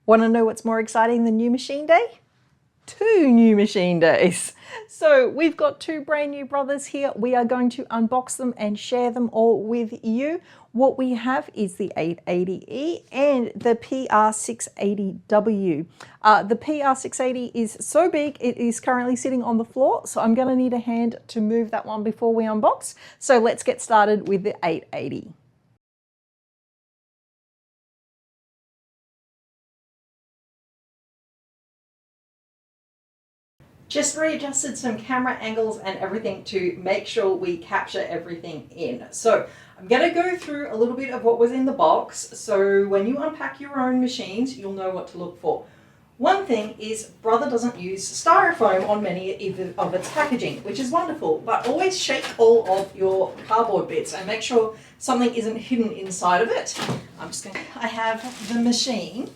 Want to know what's more exciting than new machine day? 2 new machine days. So we've got 2 brand new brothers here. We are going to unbox them and share them all with you. What we have is the 880E and the PR680W. The PR680 is so big, it is currently sitting on the floor, so I'm going to need a hand to move that one before we unbox. So let's get started with the 880. Just readjusted some camera angles and everything to make sure we capture everything in. So I'm going to go through a little bit of what was in the box. So when you unpack your own machines, you'll know what to look for. One thing is Brother doesn't use styrofoam on many of its packaging, which is wonderful, but always shake all of your cardboard bits and make sure something isn't hidden inside of it. I have the machine.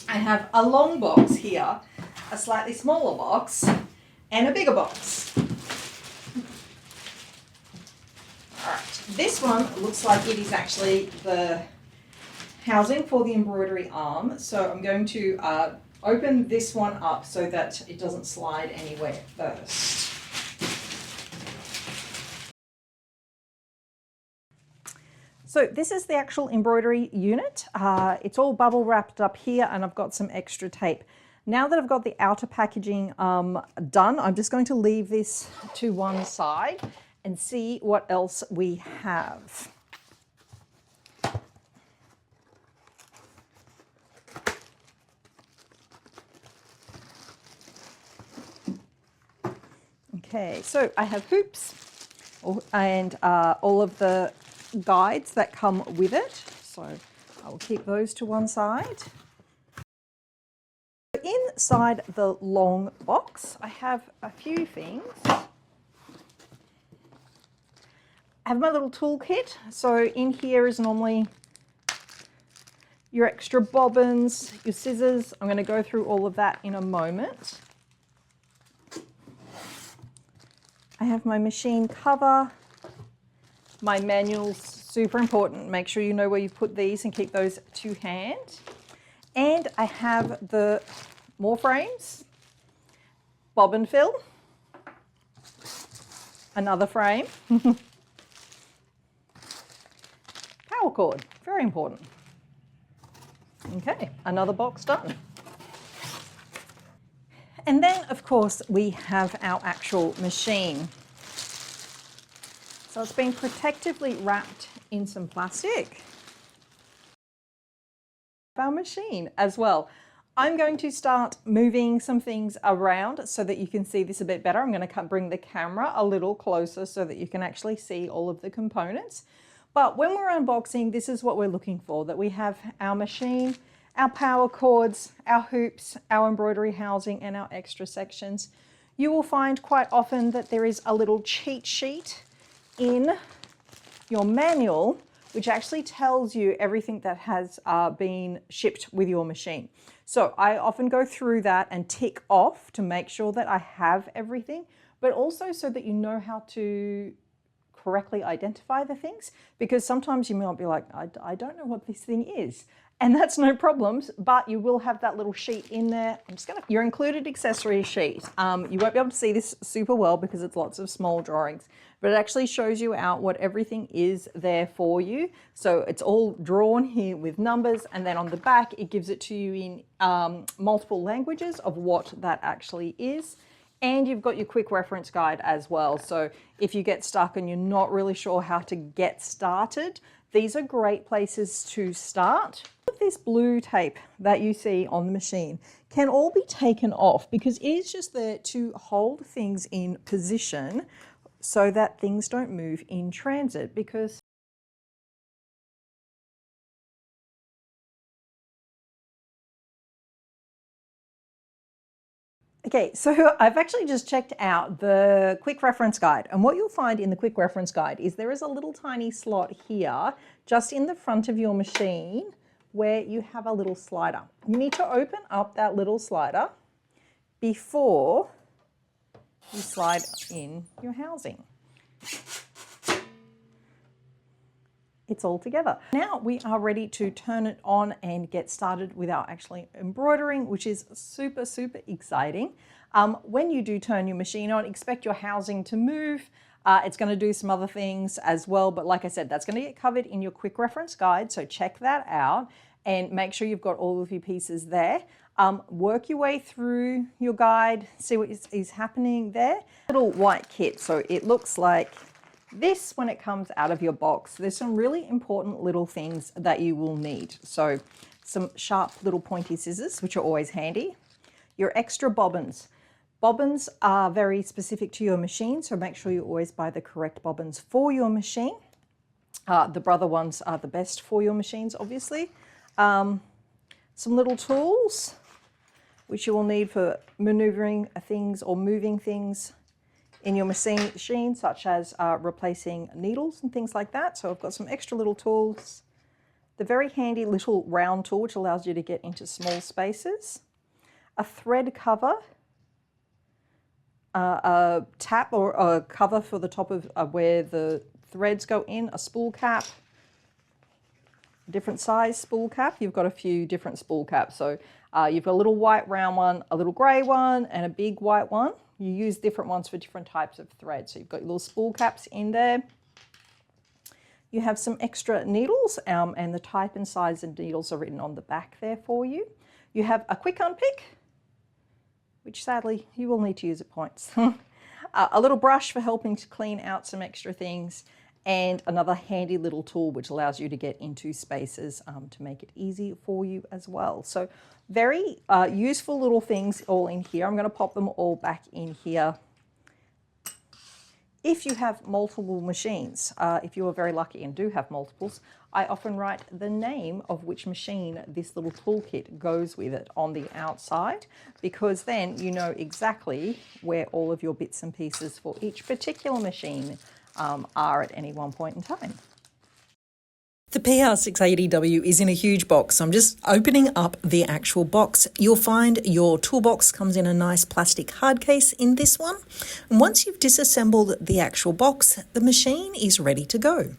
I have a long box here, a slightly smaller box, and a bigger box. Alright, this one looks like it is actually the housing for the embroidery arm. So I'm going to open this one up so that it doesn't slide anywhere first. So this is the actual embroidery unit. It's all bubble wrapped up here and I've got some extra tape. Now that I've got the outer packaging done, I'm just going to leave this to one side and see what else we have. Okay, so I have hoops and all of the guides that come with it. So I will keep those to one side. Inside the long box, I have a few things. I have my little toolkit. So in here is normally your extra bobbins, your scissors. I'm going to go through all of that in a moment. I have my machine cover, my manuals, super important. Make sure you know where you put these and keep those to hand. And I have the more frames, bobbin fill, another frame, power cord, very important. Okay, another box done. And then, of course, we have our actual machine. So it's been protectively wrapped in some plastic. Our machine as well. I'm going to start moving some things around so that you can see this a bit better. I'm going to bring the camera a little closer so that you can actually see all of the components. But when we're unboxing, this is what we're looking for, that we have our machine, our power cords, our hoops, our embroidery housing, and our extra sections. You will find quite often that there is a little cheat sheet in your manual which actually tells you everything that has been shipped with your machine. So I often go through that and tick off to make sure that I have everything, but also so that you know how to correctly identify the things, because sometimes you might be like, I don't know what this thing is. And that's no problems, but you will have that little sheet in there. Your included accessory sheet. You won't be able to see this super well because it's lots of small drawings, but it actually shows you out what everything is there for you. So it's all drawn here with numbers, and then on the back, it gives it to you in multiple languages of what that actually is. And you've got your quick reference guide as well. So if you get stuck and you're not really sure how to get started, these are great places to start. This blue tape that you see on the machine can all be taken off because it is just there to hold things in position so that things don't move in transit. Because okay, so I've actually just checked out the quick reference guide, and what you'll find in the quick reference guide is there is a little tiny slot here just in the front of your machine where you have a little slider. You need to open up that little slider before you slide in your housing. it's all together. Now we are ready to turn it on and get started with our actually embroidering, which is super, super exciting. When you do turn your machine on, expect your housing to move. It's going to do some other things as well, but like I said, that's going to get covered in your quick reference guide, so check that out and make sure you've got all of your pieces there. Work your way through your guide, see what is happening there. Little white kit, so it looks like this when it comes out of your box. There's some really important little things that you will need. So some sharp little pointy scissors, which are always handy. Your extra bobbins. Bobbins are very specific to your machine, so make sure you always buy the correct bobbins for your machine. The Brother ones are the best for your machines, obviously. Some little tools, which you will need for maneuvering things or moving things in your machine, such as replacing needles and things like that. So I've got some extra little tools. The very handy little round tool, which allows you to get into small spaces. A thread cover, a tap or a cover for the top of where the threads go in, a spool cap, different size spool cap. You've got a few different spool caps. So you've got a little white round one, a little grey one, and a big white one. You use different ones for different types of thread. So you've got your little spool caps in there. You have some extra needles, and the type and size of needles are written on the back there for you. You have a quick unpick, which sadly you will need to use at points. A little brush for helping to clean out some extra things, and another handy little tool which allows you to get into spaces to make it easy for you as well. So very useful little things all in here. I'm going to pop them all back in here. If you have multiple machines, if you are very lucky and do have multiples, I often write the name of which machine this little toolkit goes with it on the outside, because then you know exactly where all of your bits and pieces for each particular machine are at any one point in time. The PR680W is in a huge box, so I'm just opening up the actual box. You'll find your toolbox comes in a nice plastic hard case in this one. And once you've disassembled the actual box, the machine is ready to go.